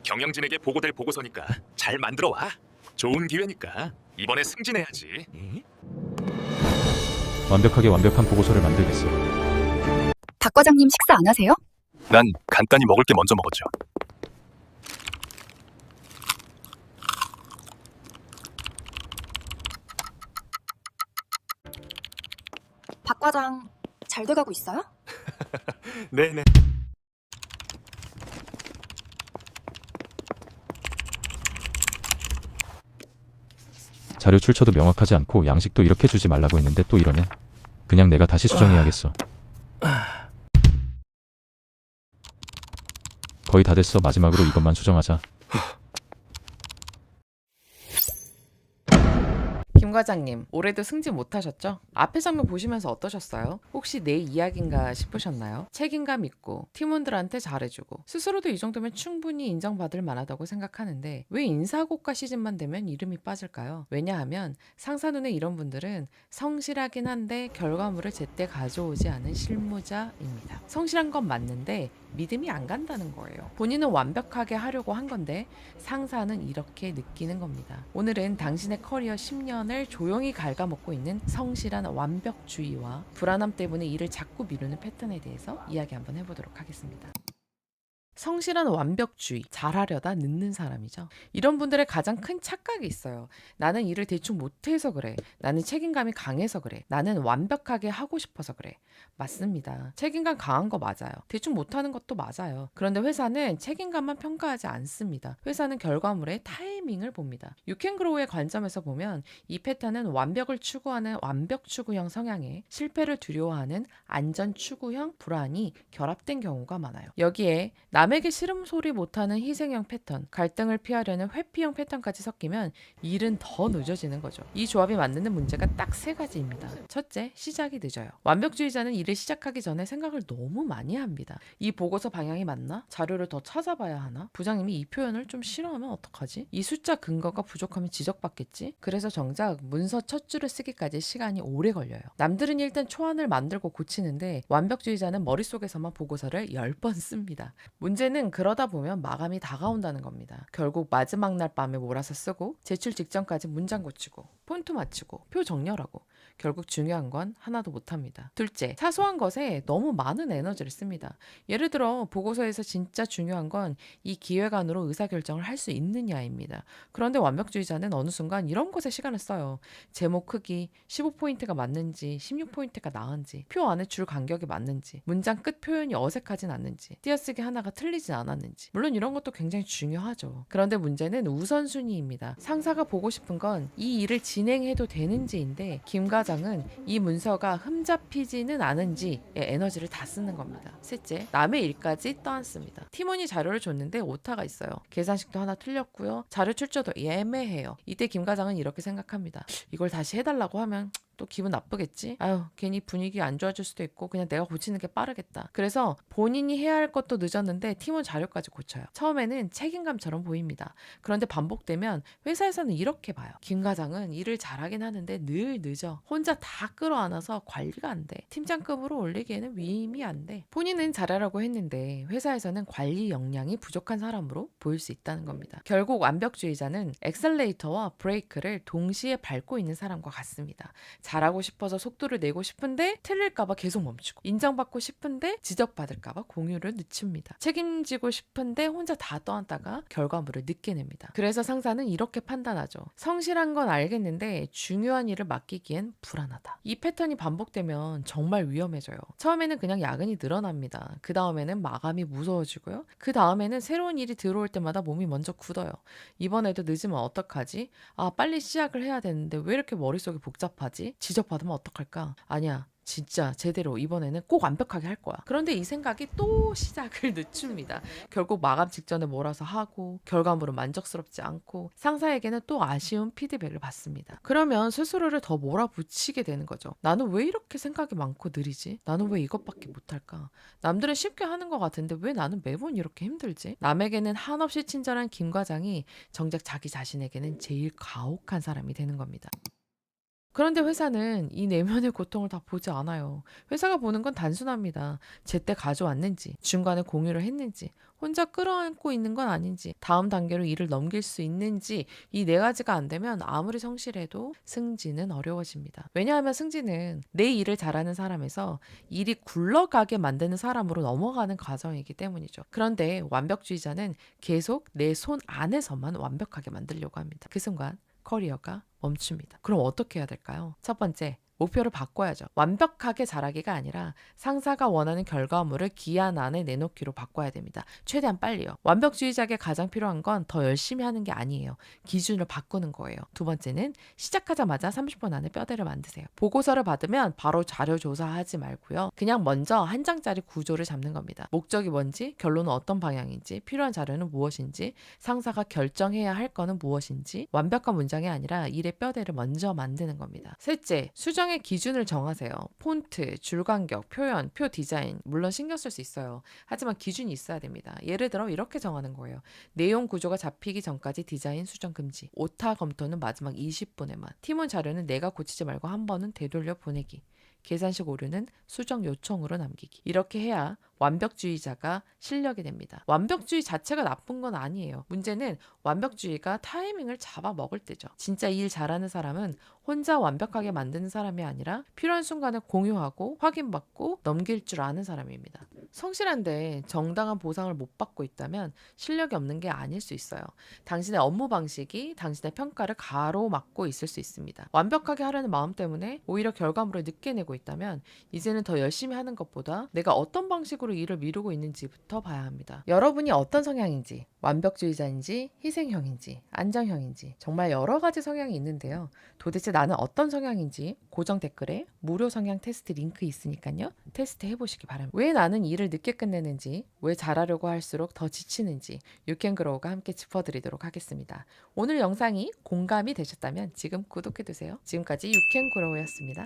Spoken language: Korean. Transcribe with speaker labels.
Speaker 1: 경영진에게 보고될 보고서니까 잘 만들어 와. 좋은 기회니까 이번에 승진해야지.
Speaker 2: 완벽하게 완벽한 보고서를 만들겠어.
Speaker 3: 박 과장님 식사 안 하세요?
Speaker 1: 난 간단히 먹을 게 먼저 먹었죠.
Speaker 3: 박 과장 잘 돼가고 있어요?
Speaker 1: 네네.
Speaker 2: 자료 출처도 명확하지 않고 양식도 이렇게 주지 말라고 했는데 또 이러냐? 그냥 내가 다시 수정해야겠어. 거의 다 됐어. 마지막으로 이것만 수정하자.
Speaker 4: 김 과장님, 올해도 승진 못하셨죠? 앞에 장면 보시면서 어떠셨어요? 혹시 내 이야기인가 싶으셨나요? 책임감 있고 팀원들한테 잘해주고 스스로도 이 정도면 충분히 인정받을 만하다고 생각하는데 왜 인사고과 시즌만 되면 이름이 빠질까요? 왜냐하면 상사 눈에 이런 분들은 성실하긴 한데 결과물을 제때 가져오지 않은 실무자입니다. 성실한 건 맞는데 믿음이 안 간다는 거예요. 본인은 완벽하게 하려고 한 건데 상사는 이렇게 느끼는 겁니다. 오늘은 당신의 커리어 10년을 조용히 갉아먹고 있는 성실한 완벽주의와 불안함 때문에 일을 자꾸 미루는 패턴에 대해서 이야기 한번 해보도록 하겠습니다. 성실한 완벽주의, 잘하려다 늦는 사람이죠. 이런 분들의 가장 큰 착각이 있어요. 나는 일을 대충 못해서 그래. 나는 책임감이 강해서 그래. 나는 완벽하게 하고 싶어서 그래. 맞습니다. 책임감 강한 거 맞아요. 대충 못하는 것도 맞아요. 그런데 회사는 책임감만 평가하지 않습니다. 회사는 결과물의 타이밍을 봅니다. 유캔그로우의 관점에서 보면 이 패턴은 완벽을 추구하는 완벽 추구형 성향에 실패를 두려워하는 안전 추구형 불안이 결합된 경우가 많아요. 여기에 남에게 싫음 소리 못하는 희생형 패턴, 갈등을 피하려는 회피형 패턴까지 섞이면 일은 더 늦어지는 거죠. 이 조합이 만드는 문제가 딱 3가지입니다. 첫째, 시작이 늦어요. 완벽주의자는 일을 시작하기 전에 생각을 너무 많이 합니다. 이 보고서 방향이 맞나? 자료를 더 찾아봐야 하나? 부장님이 이 표현을 좀 싫어하면 어떡하지? 이 숫자 근거가 부족하면 지적받겠지? 그래서 정작 문서 첫 줄을 쓰기까지 시간이 오래 걸려요. 남들은 일단 초안을 만들고 고치는데 완벽주의자는 머릿속에서만 보고서를 10번 씁니다. 문제는 그러다 보면 마감이 다가온다는 겁니다. 결국 마지막 날 밤에 몰아서 쓰고 제출 직전까지 문장 고치고 폰트 맞추고 표 정렬하고 결국 중요한 건 하나도 못합니다. 둘째, 사소한 것에 너무 많은 에너지를 씁니다. 예를 들어 보고서에서 진짜 중요한 건 이 기획안으로 의사결정을 할 수 있느냐입니다. 그런데 완벽주의자는 어느 순간 이런 것에 시간을 써요. 제목 크기, 15포인트가 맞는지 16포인트가 나은지, 표 안에 줄 간격이 맞는지, 문장 끝 표현이 어색하진 않는지, 띄어쓰기 하나가 틀리진 않았는지. 물론 이런 것도 굉장히 중요하죠. 그런데 문제는 우선순위입니다. 상사가 보고 싶은 건 이 일을 진행해도 되는지인데 김 과장은 이 문서가 흠잡히지는 않은지에 에너지를 다 쓰는 겁니다. 셋째, 남의 일까지 떠안습니다. 팀원이 자료를 줬는데 오타가 있어요. 계산식도 하나 틀렸고요. 자료 출처도 애매해요. 이때 김 과장은 이렇게 생각합니다. 이걸 다시 해달라고 하면 또 기분 나쁘겠지? 아유, 괜히 분위기 안 좋아질 수도 있고 그냥 내가 고치는 게 빠르겠다. 그래서 본인이 해야 할 것도 늦었는데 팀원 자료까지 고쳐요. 처음에는 책임감처럼 보입니다. 그런데 반복되면 회사에서는 이렇게 봐요. 김 과장은 일을 잘하긴 하는데 늘 늦어. 혼자 다 끌어안아서 관리가 안 돼. 팀장급으로 올리기에는 위임이 안 돼. 본인은 잘하라고 했는데 회사에서는 관리 역량이 부족한 사람으로 보일 수 있다는 겁니다. 결국 완벽주의자는 엑셀레이터와 브레이크를 동시에 밟고 있는 사람과 같습니다. 잘하고 싶어서 속도를 내고 싶은데 틀릴까봐 계속 멈추고, 인정받고 싶은데 지적받을까봐 공유를 늦춥니다. 책임지고 싶은데 혼자 다 떠안다가 결과물을 늦게 냅니다. 그래서 상사는 이렇게 판단하죠. 성실한 건 알겠는데 중요한 일을 맡기기엔 불안하다. 이 패턴이 반복되면 정말 위험해져요. 처음에는 그냥 야근이 늘어납니다. 그 다음에는 마감이 무서워지고요. 그 다음에는 새로운 일이 들어올 때마다 몸이 먼저 굳어요. 이번에도 늦으면 어떡하지? 아, 빨리 시작을 해야 되는데 왜 이렇게 머릿속이 복잡하지? 지적받으면 어떡할까? 아니야. 진짜 제대로 이번에는 꼭 완벽하게 할 거야. 그런데 이 생각이 또 시작을 늦춥니다. 결국 마감 직전에 몰아서 하고 결과물은 만족스럽지 않고 상사에게는 또 아쉬운 피드백을 받습니다. 그러면 스스로를 더 몰아붙이게 되는 거죠. 나는 왜 이렇게 생각이 많고 느리지? 나는 왜 이것밖에 못할까? 남들은 쉽게 하는 것 같은데 왜 나는 매번 이렇게 힘들지? 남에게는 한없이 친절한 김 과장이 정작 자기 자신에게는 제일 가혹한 사람이 되는 겁니다. 그런데 회사는 이 내면의 고통을 다 보지 않아요. 회사가 보는 건 단순합니다. 제때 가져왔는지, 중간에 공유를 했는지, 혼자 끌어안고 있는 건 아닌지, 다음 단계로 일을 넘길 수 있는지, 이 네 가지가 안 되면 아무리 성실해도 승진은 어려워집니다. 왜냐하면 승진은 내 일을 잘하는 사람에서 일이 굴러가게 만드는 사람으로 넘어가는 과정이기 때문이죠. 그런데 완벽주의자는 계속 내 손 안에서만 완벽하게 만들려고 합니다. 그 순간 커리어가 멈춥니다. 그럼 어떻게 해야 될까요? 첫 번째, 목표를 바꿔야죠. 완벽하게 잘하기가 아니라 상사가 원하는 결과물을 기한 안에 내놓기로 바꿔야 됩니다. 최대한 빨리요. 완벽주의자에게 가장 필요한 건 더 열심히 하는 게 아니에요. 기준을 바꾸는 거예요. 두 번째는 시작하자마자 30분 안에 뼈대를 만드세요. 보고서를 받으면 바로 자료 조사하지 말고요. 그냥 먼저 한 장짜리 구조를 잡는 겁니다. 목적이 뭔지, 결론은 어떤 방향인지, 필요한 자료는 무엇인지, 상사가 결정해야 할 거는 무엇인지, 완벽한 문장이 아니라 일의 뼈대를 먼저 만드는 겁니다. 셋째, 수정의 기준을 정하세요. 폰트, 줄 간격, 표현, 표 디자인, 물론 신경 쓸 수 있어요. 하지만 기준이 있어야 됩니다. 예를 들어 이렇게 정하는 거예요. 내용 구조가 잡히기 전까지 디자인 수정 금지. 오타 검토는 마지막 20분에만. 팀원 자료는 내가 고치지 말고 한 번은 되돌려 보내기. 계산식 오류는 수정 요청으로 남기기. 이렇게 해야 완벽주의자가 실력이 됩니다. 완벽주의 자체가 나쁜 건 아니에요. 문제는 완벽주의가 타이밍을 잡아먹을 때죠. 진짜 일 잘하는 사람은 혼자 완벽하게 만드는 사람이 아니라 필요한 순간에 공유하고 확인받고 넘길 줄 아는 사람입니다. 성실한데 정당한 보상을 못 받고 있다면 실력이 없는 게 아닐 수 있어요. 당신의 업무 방식이 당신의 평가를 가로막고 있을 수 있습니다. 완벽하게 하려는 마음 때문에 오히려 결과물을 늦게 내고 있다면 이제는 더 열심히 하는 것보다 내가 어떤 방식으로 일을 미루고 있는지부터 봐야 합니다. 여러분이 어떤 성향인지, 완벽주의자인지, 희생형인지, 안정형인지 정말 여러 가지 성향이 있는데요. 도대체 나는 어떤 성향인지 고정 댓글에 무료 성향 테스트 링크 있으니까요. 테스트 해보시기 바랍니다. 왜 나는 일을 늦게 끝내는지, 왜 잘하려고 할수록 더 지치는지 유캔그로우가 함께 짚어드리도록 하겠습니다. 오늘 영상이 공감이 되셨다면 지금 구독해두세요. 지금까지 유캔그로우였습니다.